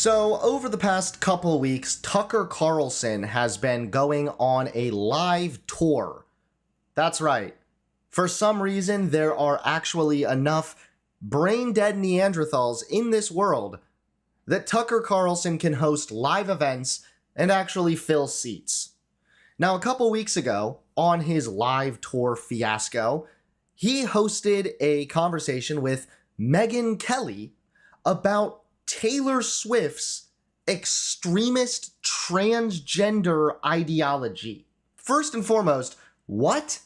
So, over the past couple weeks, Tucker Carlson has been going on a live tour. That's right. For some reason, there are actually enough brain-dead Neanderthals in this world that Tucker Carlson can host live events and actually fill seats. Now, a couple weeks ago, on his live tour fiasco, he hosted a conversation with Megyn Kelly about Taylor Swift's extremist transgender ideology. First and foremost, what?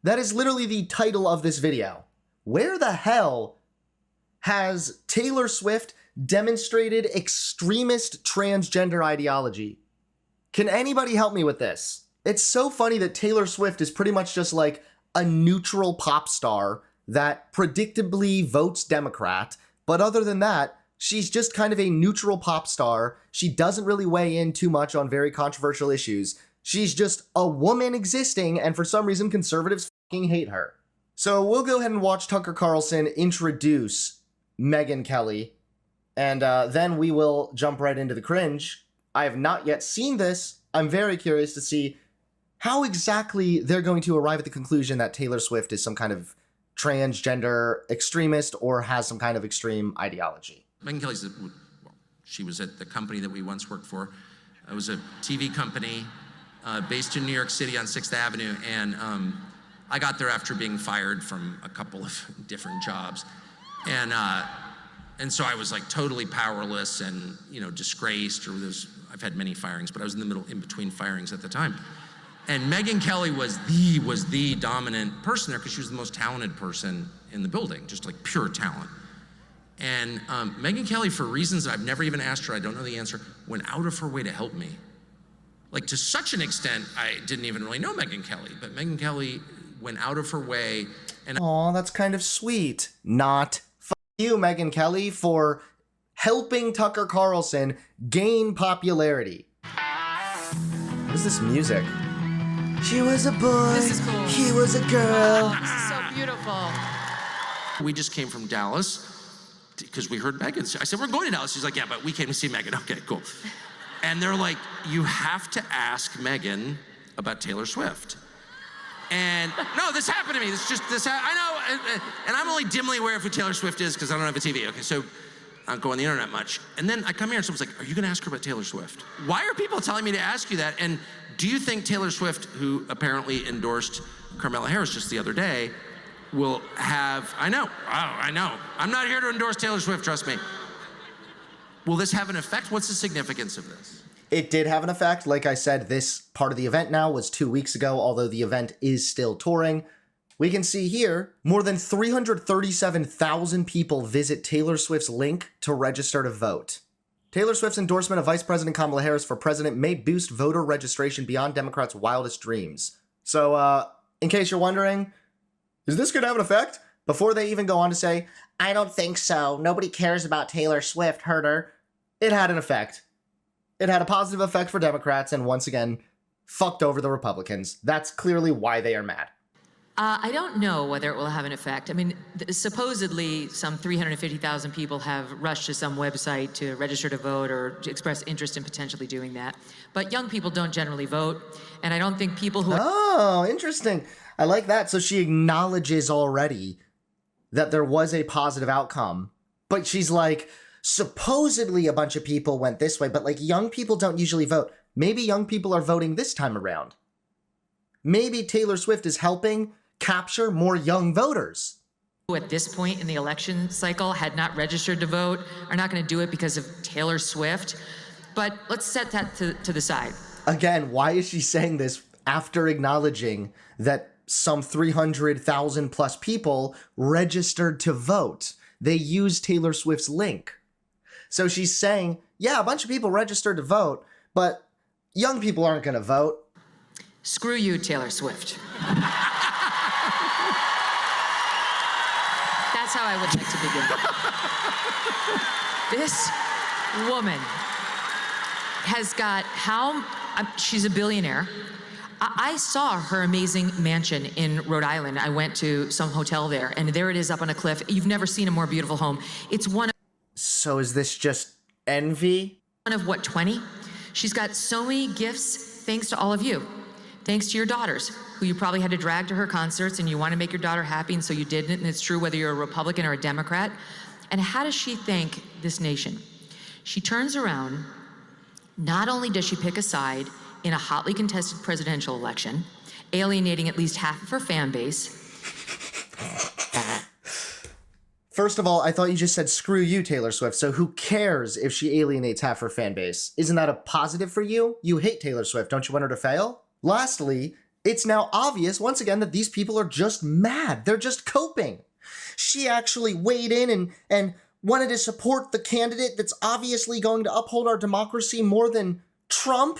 That is literally the title of this video. Where the hell has Taylor Swift demonstrated extremist transgender ideology? Can anybody help me with this? It's so funny that Taylor Swift is pretty much just like a neutral pop star that predictably votes Democrat, but other than that, she's just kind of a neutral pop star. She doesn't really weigh in too much on very controversial issues. She's just a woman existing, and for some reason, conservatives fucking hate her. So we'll go ahead and watch Tucker Carlson introduce Megyn Kelly, and then we will jump right into the cringe. I have not yet seen this. I'm very curious to see how exactly they're going to arrive at the conclusion that Taylor Swift is some kind of transgender extremist or has some kind of extreme ideology. Megyn Kelly's, she was at the company that we once worked for. It was a TV company based in New York City on 6th Avenue, and I got there after being fired from a couple of different jobs. And so I was like totally powerless and, disgraced, or I've had many firings, but I was in between firings at the time. And Megyn Kelly was the dominant person there because she was the most talented person in the building, just like pure talent. And Megyn Kelly, for reasons that I've never even asked her, I don't know the answer, went out of her way to help me. Like, to such an extent, I didn't even really know Megyn Kelly, but Megyn Kelly went out of her way. And aw, that's kind of sweet. Not. Fuck you, Megyn Kelly, for helping Tucker Carlson gain popularity. What is this music? She was a boy. This is cool. He was a girl. This is so beautiful. we just came from Dallas because we heard Megyn. I said, we're going to Dallas. She's like, yeah, but we came to see Megyn. Okay, cool. And they're like, you have to ask Megyn about Taylor Swift. And no, this happened to me. I know, and I'm only dimly aware of who Taylor Swift is because I don't have a TV. Okay, so I don't go on the internet much. And then I come here and someone's like, are you gonna ask her about Taylor Swift? Why are people telling me to ask you that? And do you think Taylor Swift, who apparently endorsed Carmela Harris just the other day, will have, I know. I'm not here to endorse Taylor Swift, trust me. Will this have an effect? What's the significance of this? It did have an effect. Like I said, this part of the event now was 2 weeks ago, although the event is still touring. We can see here, more than 337,000 people visit Taylor Swift's link to register to vote. Taylor Swift's endorsement of Vice President Kamala Harris for president may boost voter registration beyond Democrats' wildest dreams. So, in case you're wondering, is this going to have an effect? Before they even go on to say, I don't think so, nobody cares about Taylor Swift, heard her. It had an effect. It had a positive effect for Democrats and once again, fucked over the Republicans. That's clearly why they are mad. I don't know whether it will have an effect. I mean, supposedly some 350,000 people have rushed to some website to register to vote or to express interest in potentially doing that. But young people don't generally vote, and I don't think people who... Oh, interesting. I like that. So she acknowledges already that there was a positive outcome, but she's like, supposedly a bunch of people went this way, but like young people don't usually vote. Maybe young people are voting this time around. Maybe Taylor Swift is helping capture more young voters. Who at this point in the election cycle had not registered to vote are not going to do it because of Taylor Swift. But let's set that to the side. Again, why is she saying this after acknowledging that some 300,000 plus people registered to vote? They used Taylor Swift's link. So she's saying, yeah, a bunch of people registered to vote, but young people aren't going to vote. Screw you, Taylor Swift. That's how I would like to begin. This woman has got she's a billionaire. I saw her amazing mansion in Rhode Island. I went to some hotel there, and there it is up on a cliff. You've never seen a more beautiful home. It's one of... So is this just Envy? One of what, 20? She's got so many gifts thanks to all of you. Thanks to your daughters, who you probably had to drag to her concerts, and you want to make your daughter happy, and so you didn't, and it's true whether you're a Republican or a Democrat. And how does she thank this nation? She turns around, not only does she pick a side in a hotly contested presidential election, alienating at least half of her fan base. First of all, I thought you just said screw you, Taylor Swift, so who cares if she alienates half her fan base? Isn't that a positive for you? You hate Taylor Swift, don't you want her to fail? Lastly, it's now obvious once again that these people are just mad. They're just coping. She actually weighed in and wanted to support the candidate that's obviously going to uphold our democracy more than Trump?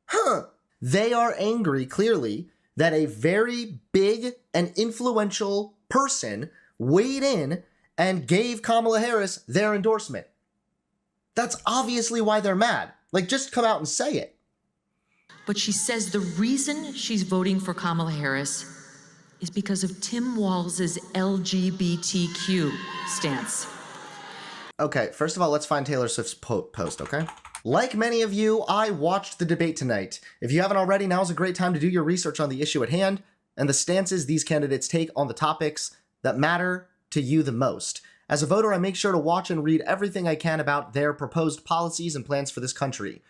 Huh. They are angry, clearly, that a very big and influential person weighed in and gave Kamala Harris their endorsement. That's obviously why they're mad. Like, just come out and say it. But she says the reason she's voting for Kamala Harris is because of Tim Walz's LGBTQ stance. Okay, first of all, let's find Taylor Swift's post, okay? Like many of you, I watched the debate tonight. If you haven't already, now's a great time to do your research on the issue at hand and the stances these candidates take on the topics that matter to you the most. As a voter, I make sure to watch and read everything I can about their proposed policies and plans for this country.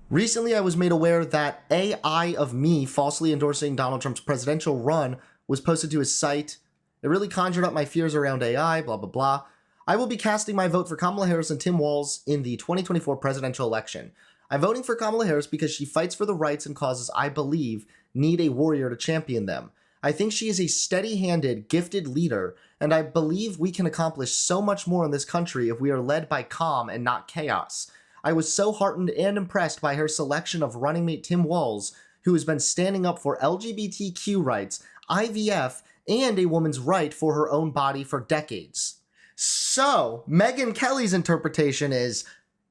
Recently, I was made aware that AI of me falsely endorsing Donald Trump's presidential run was posted to his site. It really conjured up my fears around AI, blah, blah, blah. I will be casting my vote for Kamala Harris and Tim Walz in the 2024 presidential election. I'm voting for Kamala Harris because she fights for the rights and causes I believe need a warrior to champion them. I think she is a steady-handed, gifted leader, and I believe we can accomplish so much more in this country if we are led by calm and not chaos. I was so heartened and impressed by her selection of running mate Tim Walz, who has been standing up for LGBTQ rights, IVF, and a woman's right for her own body for decades. So, Megyn Kelly's interpretation is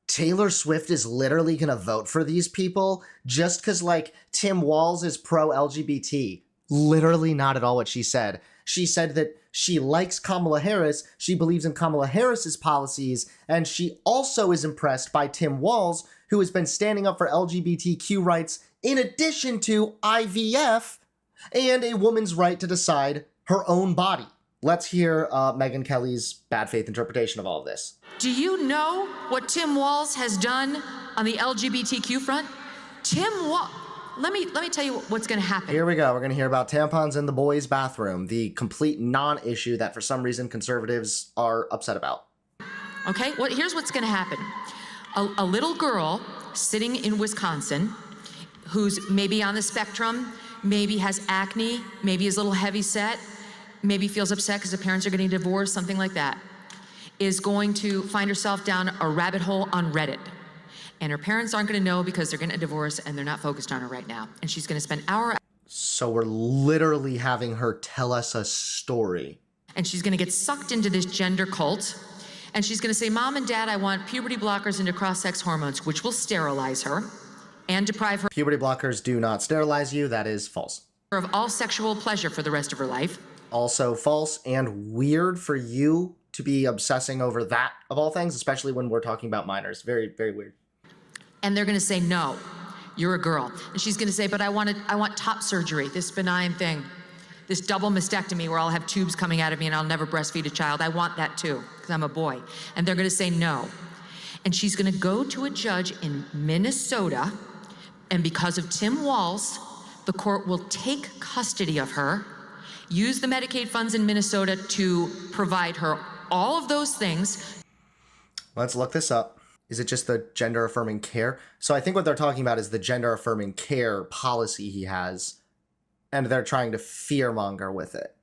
Taylor Swift is literally gonna vote for these people just because, like, Tim Walz is pro-LGBT. Literally not at all what she said. She said that she likes Kamala Harris, she believes in Kamala Harris's policies, and she also is impressed by Tim Walz, who has been standing up for LGBTQ rights in addition to IVF and a woman's right to decide her own body. Let's hear Megyn Kelly's bad faith interpretation of all of this. Do you know what Tim Walz has done on the LGBTQ front? Tim Walz, let me tell you what's going to happen. Here we go. We're going to hear about tampons in the boys' bathroom, the complete non-issue that for some reason conservatives are upset about. Okay, well, here's what's going to happen. A little girl sitting in Wisconsin who's maybe on the spectrum, maybe has acne, maybe is a little heavy set, maybe feels upset because her parents are getting divorced, something like that, is going to find herself down a rabbit hole on Reddit. And her parents aren't going to know because they're getting a divorce and they're not focused on her right now. And she's going to spend hour. So we're literally having her tell us a story. And she's going to get sucked into this gender cult. And she's going to say, Mom and Dad, I want puberty blockers into cross-sex hormones, which will sterilize her and deprive her. Puberty blockers do not sterilize you. That is false. Of all sexual pleasure for the rest of her life. Also false and weird for you to be obsessing over that of all things, especially when we're talking about minors. Very, very weird. And they're going to say, no, you're a girl. And she's going to say, but I want top surgery, this benign thing, this double mastectomy where I'll have tubes coming out of me and I'll never breastfeed a child. I want that too, because I'm a boy. And they're going to say no. And she's going to go to a judge in Minnesota, and because of Tim Walz, the court will take custody of her, use the Medicaid funds in Minnesota to provide her all of those things. Let's look this up. Is it just the gender affirming care? So I think what they're talking about is the gender affirming care policy he has, and they're trying to fearmonger with it.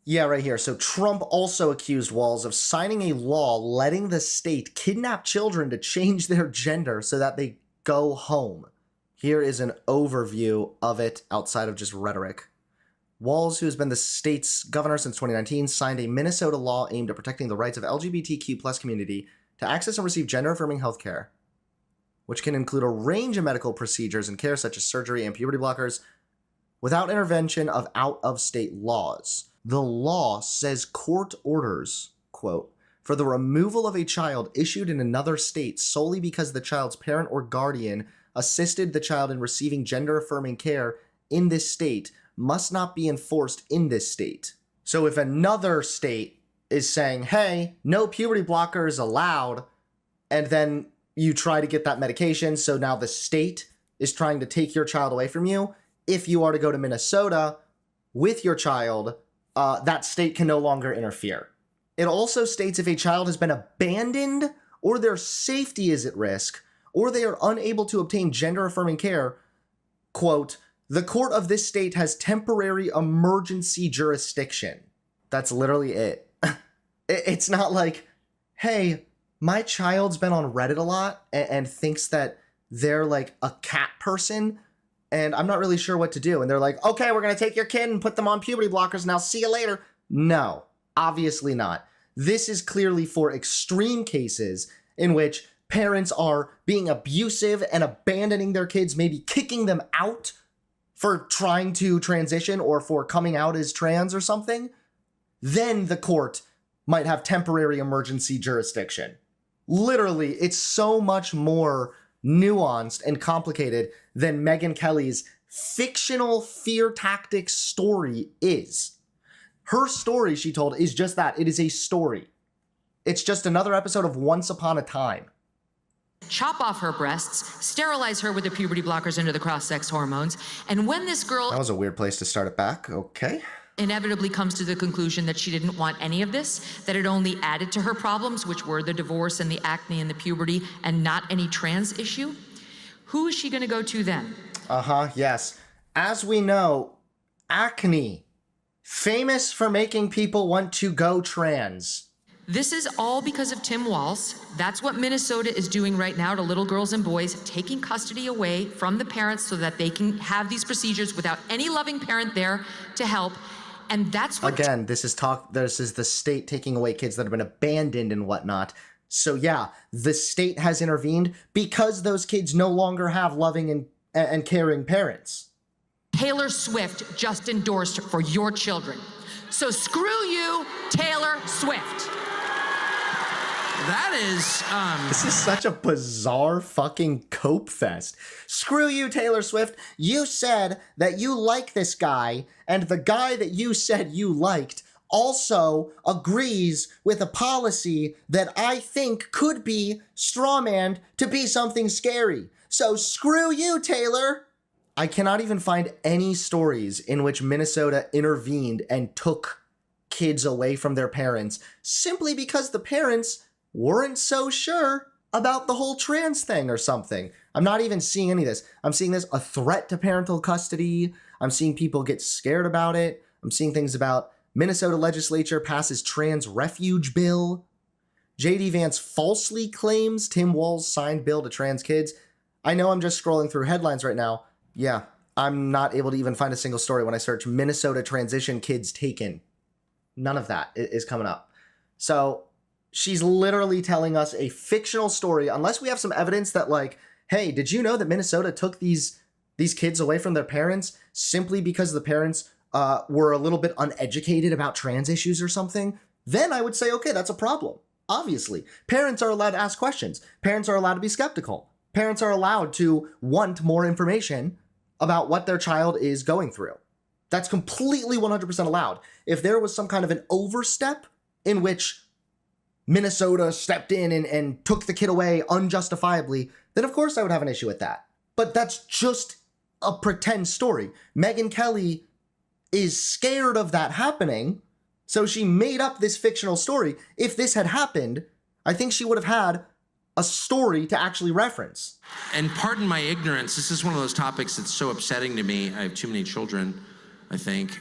Yeah, right here. So Trump also accused Walz of signing a law letting the state kidnap children to change their gender so that they go home. Here is an overview of it outside of just rhetoric. Walz, who has been the state's governor since 2019, signed a Minnesota law aimed at protecting the rights of LGBTQ+ community to access and receive gender-affirming health care, which can include a range of medical procedures and care such as surgery and puberty blockers without intervention of out-of-state laws. The law says court orders, quote, for the removal of a child issued in another state solely because the child's parent or guardian assisted the child in receiving gender-affirming care in this state must not be enforced in this state. So if another state is saying, hey, no puberty blockers allowed, and then you try to get that medication, so now the state is trying to take your child away from you, if you are to go to Minnesota with your child, that state can no longer interfere. It also states if a child has been abandoned or their safety is at risk, or they are unable to obtain gender-affirming care, quote, the court of this state has temporary emergency jurisdiction. That's literally it. It's not like, hey, my child's been on Reddit a lot and thinks that they're like a cat person, and I'm not really sure what to do. And they're like, okay, we're going to take your kid and put them on puberty blockers, and I'll see you later. No, obviously not. This is clearly for extreme cases in which parents are being abusive and abandoning their kids, maybe kicking them out for trying to transition or for coming out as trans or something. Then the court might have temporary emergency jurisdiction. Literally, it's so much more nuanced and complicated than Megyn Kelly's fictional fear tactics story is. Her story, she told, is just that. It is a story. It's just another episode of Once Upon a Time. Chop off her breasts, sterilize her with the puberty blockers under the cross-sex hormones, and when this girl That was a weird place to start it back. Okay. inevitably comes to the conclusion that she didn't want any of this, that it only added to her problems, which were the divorce and the acne and the puberty, and not any trans issue, who is she going to go to then? Yes. As we know, acne, famous for making people want to go trans. This is all because of Tim Walz. That's what Minnesota is doing right now to little girls and boys, taking custody away from the parents so that they can have these procedures without any loving parent there to help. And that's what... Again, this is the state taking away kids that have been abandoned and whatnot. So yeah, the state has intervened because those kids no longer have loving and caring parents. Taylor Swift just endorsed for your children. So screw you, Taylor Swift. That is, This is such a bizarre fucking cope fest. Screw you, Taylor Swift. You said that you like this guy, and the guy that you said you liked also agrees with a policy that I think could be strawmanned to be something scary. So screw you, Taylor. I cannot even find any stories in which Minnesota intervened and took kids away from their parents simply because the parents weren't so sure about the whole trans thing or something. I'm not even seeing any of this. I'm seeing this a threat to parental custody. I'm seeing people get scared about it. I'm seeing things about Minnesota legislature passes trans refuge bill. J.D. Vance falsely claims Tim Walz signed bill to trans kids. I know I'm just scrolling through headlines right now. Yeah, I'm not able to even find a single story when I search Minnesota transition kids taken. None of that is coming up. So she's literally telling us a fictional story, unless we have some evidence that, like, hey, did you know that Minnesota took these kids away from their parents simply because the parents were a little bit uneducated about trans issues or something? Then I would say, okay, that's a problem. Obviously, parents are allowed to ask questions. Parents are allowed to be skeptical. Parents are allowed to want more information about what their child is going through. That's completely 100% allowed. If there was some kind of an overstep in which Minnesota stepped in and took the kid away unjustifiably, then of course I would have an issue with that. But that's just a pretend story. Megyn Kelly is scared of that happening, so she made up this fictional story. If this had happened, I think she would have had a story to actually reference. and pardon my ignorance, this is one of those topics that's so upsetting to me. I have too many children, I think.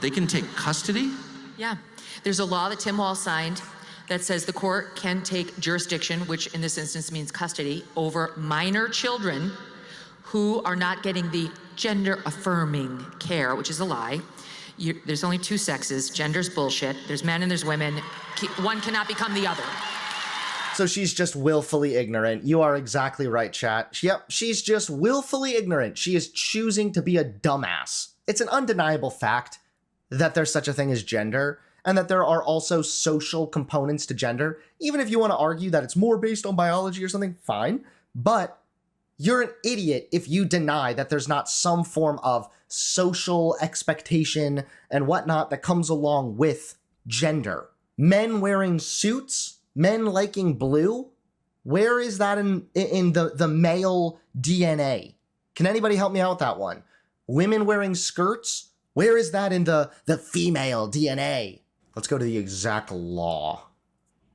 They can take custody? Yeah, there's a law that Tim Walz signed that says the court can take jurisdiction, which in this instance means custody, over minor children who are not getting the gender-affirming care, which is a lie. There's only two sexes. Gender's bullshit. There's men and there's women. One cannot become the other. So she's just willfully ignorant. You are exactly right, chat. Yep, she's just willfully ignorant. She is choosing to be a dumbass. It's an undeniable fact that there's such a thing as gender, and that there are also social components to gender. Even if you want to argue that it's more based on biology or something, fine. But you're an idiot if you deny that there's not some form of social expectation and whatnot that comes along with gender. Men wearing suits, men liking blue, where is that in the male DNA? Can anybody help me out with that one? Women wearing skirts, where is that in the female DNA? Let's go to the exact law.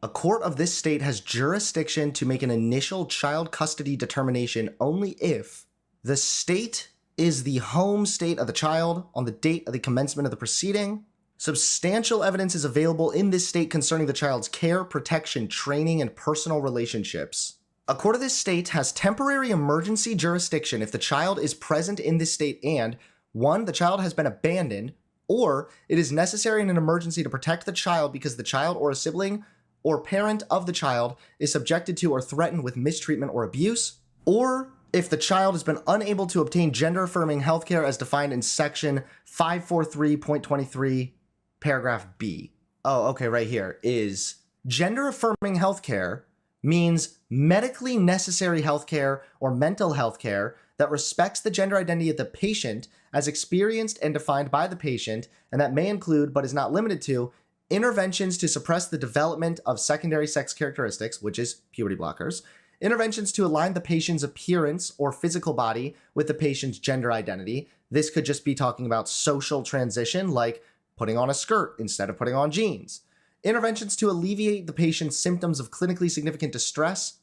A court of this state has jurisdiction to make an initial child custody determination only if the state is the home state of the child on the date of the commencement of the proceeding. Substantial evidence is available in this state concerning the child's care, protection, training, and personal relationships. A court of this state has temporary emergency jurisdiction if the child is present in this state and 1. The child has been abandoned, or it is necessary in an emergency to protect the child because the child or a sibling or parent of the child is subjected to or threatened with mistreatment or abuse, or if the child has been unable to obtain gender-affirming healthcare as defined in section 543.23, paragraph B. Oh, okay, right here is gender-affirming healthcare means medically necessary healthcare or mental healthcare that respects the gender identity of the patient as experienced and defined by the patient, and that may include, but is not limited to, interventions to suppress the development of secondary sex characteristics, which is puberty blockers, interventions to align the patient's appearance or physical body with the patient's gender identity. This could just be talking about social transition, like putting on a skirt instead of putting on jeans. Interventions to alleviate the patient's symptoms of clinically significant distress.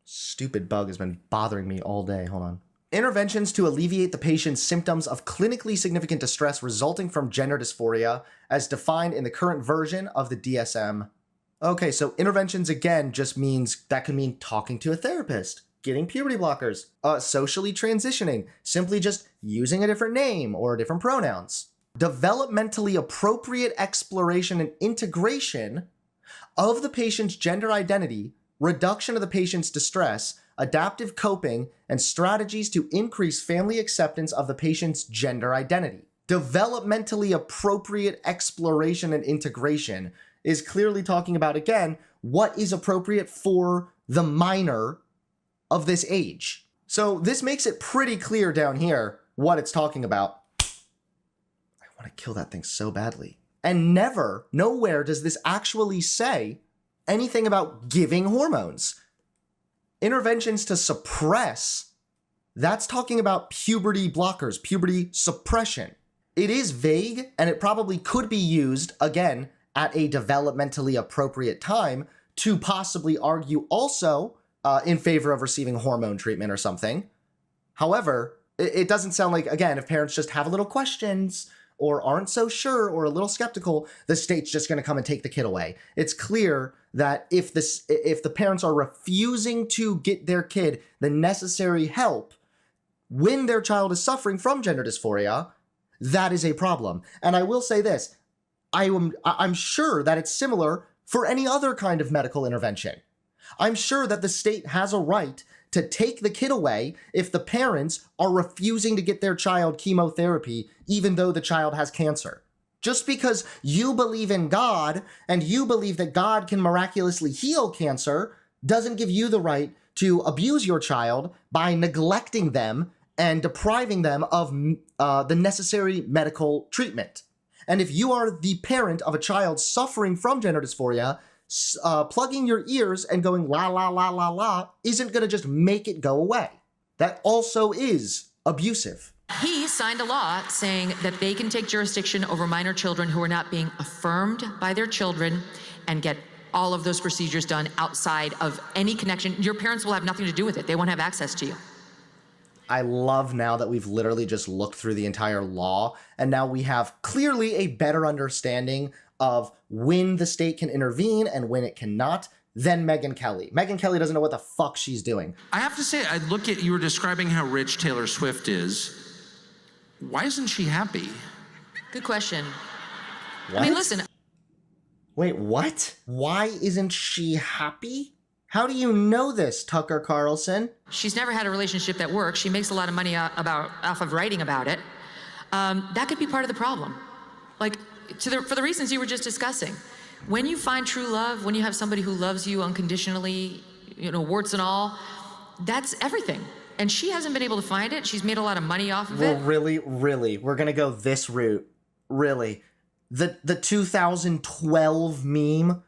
Stupid bug has been bothering me all day. Hold on. Interventions to alleviate the patient's symptoms of clinically significant distress resulting from gender dysphoria as defined in the current version of the DSM. Okay, so interventions again just means, that could mean talking to a therapist, getting puberty blockers, socially transitioning, simply just using a different name or different pronouns. Developmentally appropriate exploration and integration of the patient's gender identity, reduction of the patient's distress, adaptive coping, and strategies to increase family acceptance of the patient's gender identity. Developmentally appropriate exploration and integration is clearly talking about, again, what is appropriate for the minor of this age. So this makes it pretty clear down here what it's talking about. I want to kill that thing so badly. And nowhere does this actually say anything about giving hormones. Interventions to suppress, that's talking about puberty blockers, puberty suppression. It is vague, and it probably could be used, again, at a developmentally appropriate time to possibly argue also in favor of receiving hormone treatment or something. However, it doesn't sound like, again, if parents just have a little questions or aren't so sure or a little skeptical, the state's just going to come and take the kid away. It's clear that if the parents are refusing to get their kid the necessary help when their child is suffering from gender dysphoria, that is a problem. And I will say this, I'm sure that it's similar for any other kind of medical intervention. I'm sure that the state has a right to take the kid away if the parents are refusing to get their child chemotherapy, even though the child has cancer. Just because you believe in God and you believe that God can miraculously heal cancer doesn't give you the right to abuse your child by neglecting them and depriving them of the necessary medical treatment. And if you are the parent of a child suffering from gender dysphoria, plugging your ears and going la la la la la isn't going to just make it go away. That also is abusive. He signed a law saying that they can take jurisdiction over minor children who are not being affirmed by their children and get all of those procedures done outside of any connection. Your parents will have nothing to do with it. They won't have access to you. I love now that we've literally just looked through the entire law, and now we have clearly a better understanding of when the state can intervene and when it cannot than Megyn Kelly. Megyn Kelly doesn't know what the fuck she's doing. I have to say, you were describing how rich Taylor Swift is. Why isn't she happy? Good question. What? I mean, listen. Wait, what? Why isn't she happy? How do you know this, Tucker Carlson? She's never had a relationship that works. She makes a lot of money off of writing about it. that could be part of the problem. Like, for the reasons you were just discussing. When you find true love, when you have somebody who loves you unconditionally, warts and all, that's everything. And she hasn't been able to find it. She's made a lot of money off of it. Really, we're gonna go this route. Really. The 2012 meme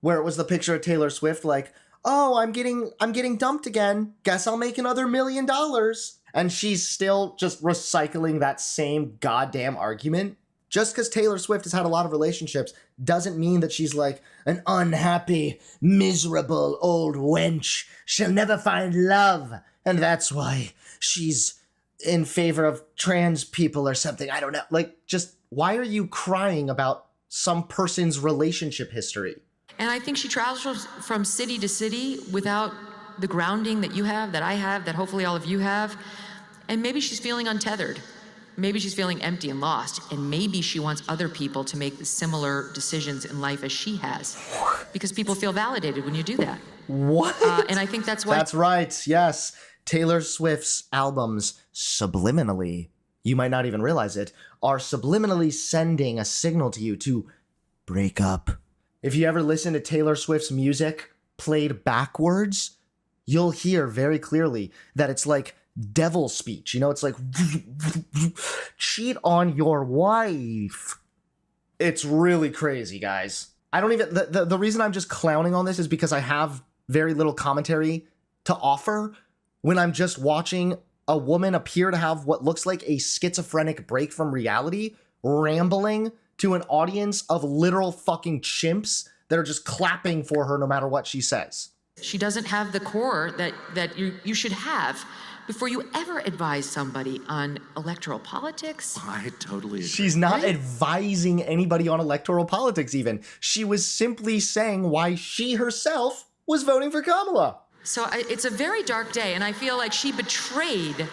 where it was the picture of Taylor Swift like, oh, I'm getting dumped again. Guess I'll make another $1 million. And she's still just recycling that same goddamn argument. Just because Taylor Swift has had a lot of relationships doesn't mean that she's like an unhappy, miserable old wench. She'll never find love. And that's why she's in favor of trans people or something. I don't know. Like, just why are you crying about some person's relationship history? And I think she travels from city to city without the grounding that you have, that I have, that hopefully all of you have. And maybe she's feeling untethered. Maybe she's feeling empty and lost. And maybe she wants other people to make similar decisions in life as she has. Because people feel validated when you do that. What? And I think that's why. That's right, yes. Taylor Swift's albums subliminally, you might not even realize it, are subliminally sending a signal to you to break up. If you ever listen to Taylor Swift's music played backwards, you'll hear very clearly that it's like devil speech. It's like cheat on your wife. It's really crazy, guys. I don't even, the reason I'm just clowning on this is because I have very little commentary to offer when I'm just watching a woman appear to have what looks like a schizophrenic break from reality, rambling to an audience of literal fucking chimps that are just clapping for her no matter what she says. She doesn't have the core that you should have before you ever advise somebody on electoral politics. I totally agree. She's not advising anybody on electoral politics even. She was simply saying why she herself was voting for Kamala. So it's a very dark day, and I feel like she betrayed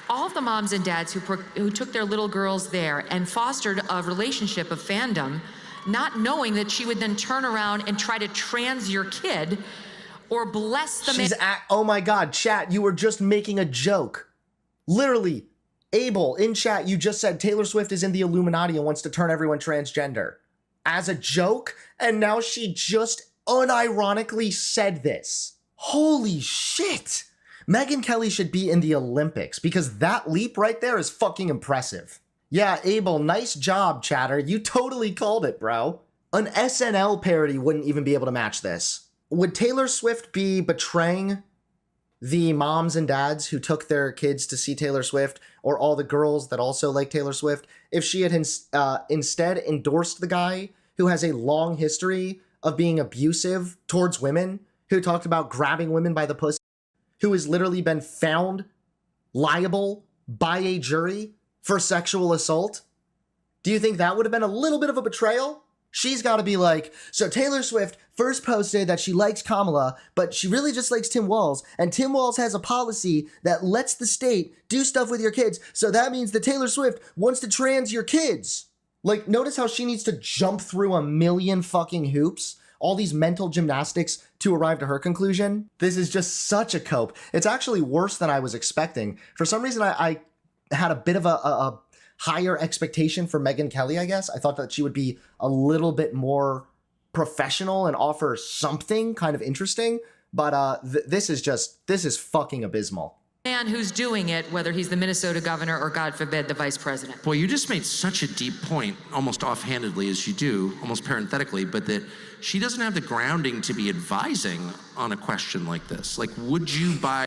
all of the moms and dads who took their little girls there and fostered a relationship of fandom, not knowing that she would then turn around and try to trans your kid or bless the oh my God, chat, you were just making a joke. Literally, Abel, in chat, you just said Taylor Swift is in the Illuminati and wants to turn everyone transgender. As a joke, and now she just unironically said this. Holy shit. Megyn Kelly should be in the Olympics because that leap right there is fucking impressive. Yeah, Abel, nice job, chatter. You totally called it, bro. An SNL parody wouldn't even be able to match this. Would Taylor Swift be betraying the moms and dads who took their kids to see Taylor Swift, or all the girls that also like Taylor Swift, if she had instead endorsed the guy who has a long history of being abusive towards women, who talked about grabbing women by the pussy, who has literally been found liable by a jury for sexual assault? Do you think that would have been a little bit of a betrayal? She's got to be like, so Taylor Swift first posted that she likes Kamala, but she really just likes Tim Walz, and Tim Walz has a policy that lets the state do stuff with your kids, so that means that Taylor Swift wants to trans your kids. Like, notice how she needs to jump through a million fucking hoops, all these mental gymnastics to arrive to her conclusion. This is just such a cope. It's actually worse than I was expecting. For some reason, I had a bit of a higher expectation for Megyn Kelly, I guess. I thought that she would be a little bit more professional and offer something kind of interesting. But this is fucking abysmal. Man who's doing it, whether he's the Minnesota governor or, God forbid, the vice president. Boy, you just made such a deep point, almost offhandedly as you do, almost parenthetically, but that she doesn't have the grounding to be advising on a question like this. Like, would you buy...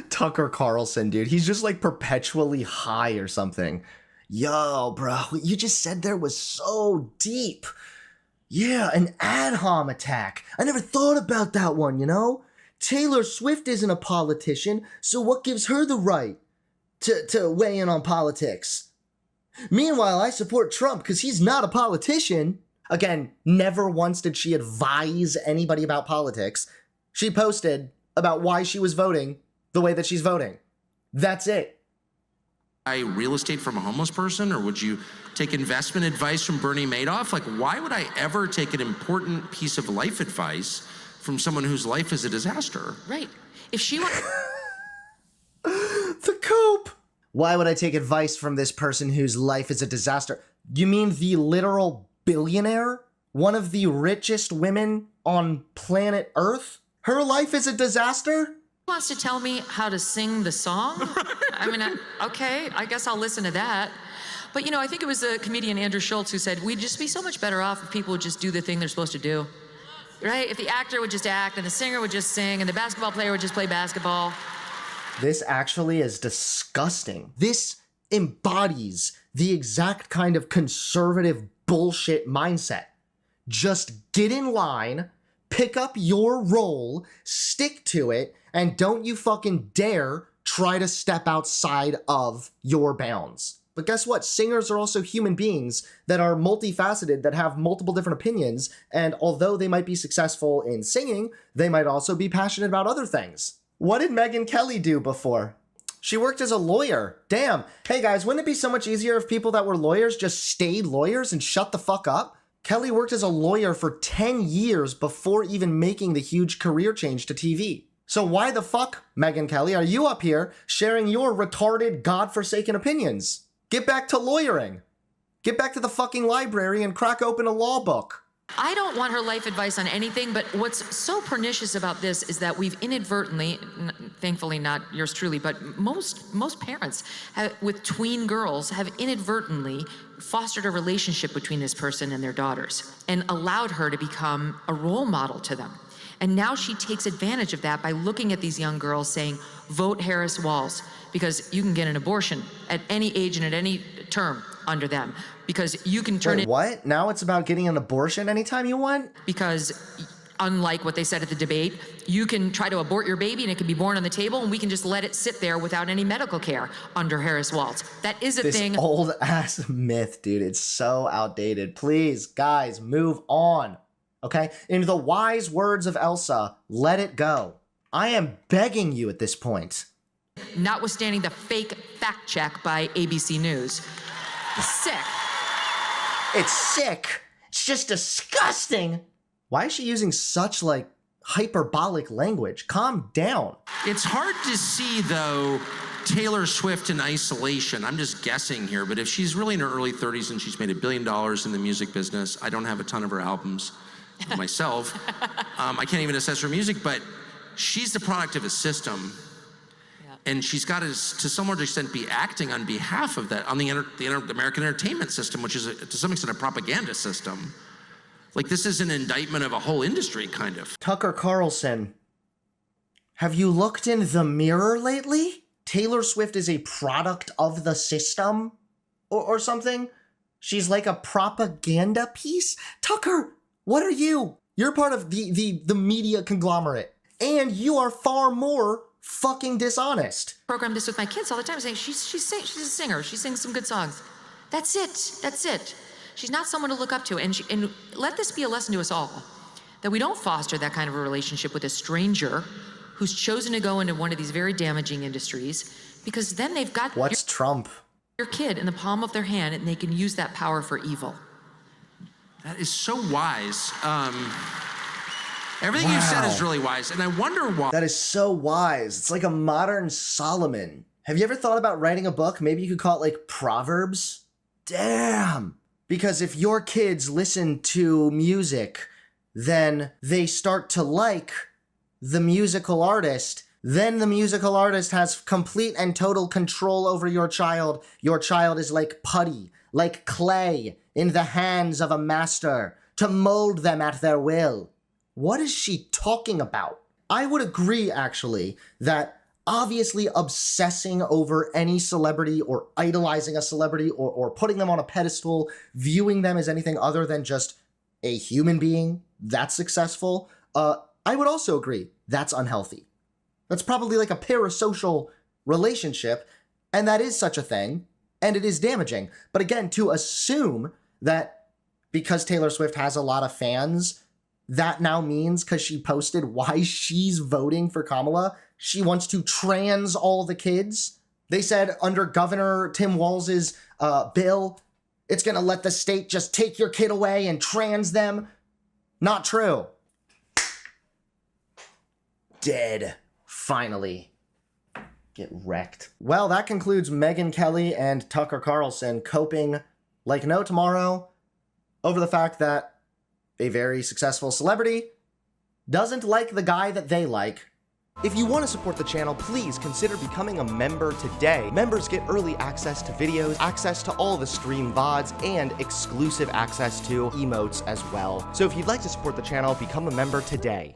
Tucker Carlson, dude. He's just like perpetually high or something. Yo, bro, what you just said there was so deep. Yeah, an ad hom attack. I never thought about that one, you know? Taylor Swift isn't a politician, so what gives her the right to weigh in on politics? Meanwhile, I support Trump because he's not a politician. Again, never once did she advise anybody about politics. She posted about why she was voting the way that she's voting. That's it. Real estate from a homeless person, or would you take investment advice from Bernie Madoff? Like, why would I ever take an important piece of life advice from someone whose life is a disaster? Right. If she were... The cope. Why would I take advice from this person whose life is a disaster? You mean the literal billionaire? One of the richest women on planet Earth? Her life is a disaster? Wants to tell me how to sing the song? I mean, okay, I guess I'll listen to that. But you know, I think it was the comedian Andrew Schultz who said, we'd just be so much better off if people would just do the thing they're supposed to do. Right? If the actor would just act, and the singer would just sing, and the basketball player would just play basketball. This actually is disgusting. This embodies the exact kind of conservative bullshit mindset. Just get in line, pick up your role, stick to it, and don't you fucking dare try to step outside of your bounds. But guess what? Singers are also human beings that are multifaceted, that have multiple different opinions, and although they might be successful in singing, they might also be passionate about other things. What did Megyn Kelly do before? She worked as a lawyer. Damn. Hey guys, wouldn't it be so much easier if people that were lawyers just stayed lawyers and shut the fuck up? Kelly worked as a lawyer for 10 years before even making the huge career change to TV. So why the fuck, Megyn Kelly, are you up here sharing your retarded, godforsaken opinions? Get back to lawyering. Get back to the fucking library and crack open a law book. I don't want her life advice on anything, but what's so pernicious about this is that we've inadvertently, thankfully not yours truly, but most parents with tween girls have inadvertently fostered a relationship between this person and their daughters and allowed her to become a role model to them. And now she takes advantage of that by looking at these young girls saying, vote Harris Walls, because you can get an abortion at any age and at any term under them. Because you can turn it. What? Now it's about getting an abortion anytime you want? Because unlike what they said at the debate, you can try to abort your baby and it can be born on the table and we can just let it sit there without any medical care under Harris Walls. That is a thing. This old ass myth, dude. It's so outdated. Please, guys, move on. Okay? In the wise words of Elsa, let it go. I am begging you at this point. Notwithstanding the fake fact check by ABC News. Sick. It's sick. It's just disgusting. Why is she using such, like, hyperbolic language? Calm down. It's hard to see, though, Taylor Swift in isolation. I'm just guessing here, but if she's really in her early 30s and she's made $1 billion in the music business, I don't have a ton of her albums myself. I can't even assess her music, but she's the product of a system. And she's got to some extent be acting on behalf of that, on the American entertainment system, which is to some extent a propaganda system. Like, this is an indictment of a whole industry, kind of. Tucker Carlson, have you looked in the mirror lately? Taylor Swift is a product of the system or something? She's like a propaganda piece? Tucker, what are you? You're part of the media conglomerate. And you are far more fucking dishonest. Program this with my kids all the time, saying she's a singer. She sings some good songs. That's it. She's not someone to look up to. And let this be a lesson to us all, that we don't foster that kind of a relationship with a stranger who's chosen to go into one of these very damaging industries, because then they've got Trump? Your kid in the palm of their hand, and they can use that power for evil. That is so wise. Everything you've said is really wise, and I wonder why. That is so wise. It's like a modern Solomon. Have you ever thought about writing a book? Maybe you could call it like Proverbs? Damn. Because if your kids listen to music, then they start to like the musical artist. Then the musical artist has complete and total control over your child. Your child is like putty, like clay in the hands of a master to mold them at their will. What is she talking about? I would agree, actually, that obviously obsessing over any celebrity or idolizing a celebrity or putting them on a pedestal, viewing them as anything other than just a human being that's successful, I would also agree that's unhealthy. That's probably like a parasocial relationship, and that is such a thing, and it is damaging. But again, to assume that because Taylor Swift has a lot of fans, that now means because she posted why she's voting for Kamala, she wants to trans all the kids. They said under Governor Tim Walz's bill, it's going to let the state just take your kid away and trans them. Not true. Dead. Finally. Get wrecked. Well, that concludes Megyn Kelly and Tucker Carlson coping like no tomorrow over the fact that a very successful celebrity doesn't like the guy that they like. If you want to support the channel, please consider becoming a member today. Members get early access to videos, access to all the stream VODs, and exclusive access to emotes as well. So if you'd like to support the channel, become a member today.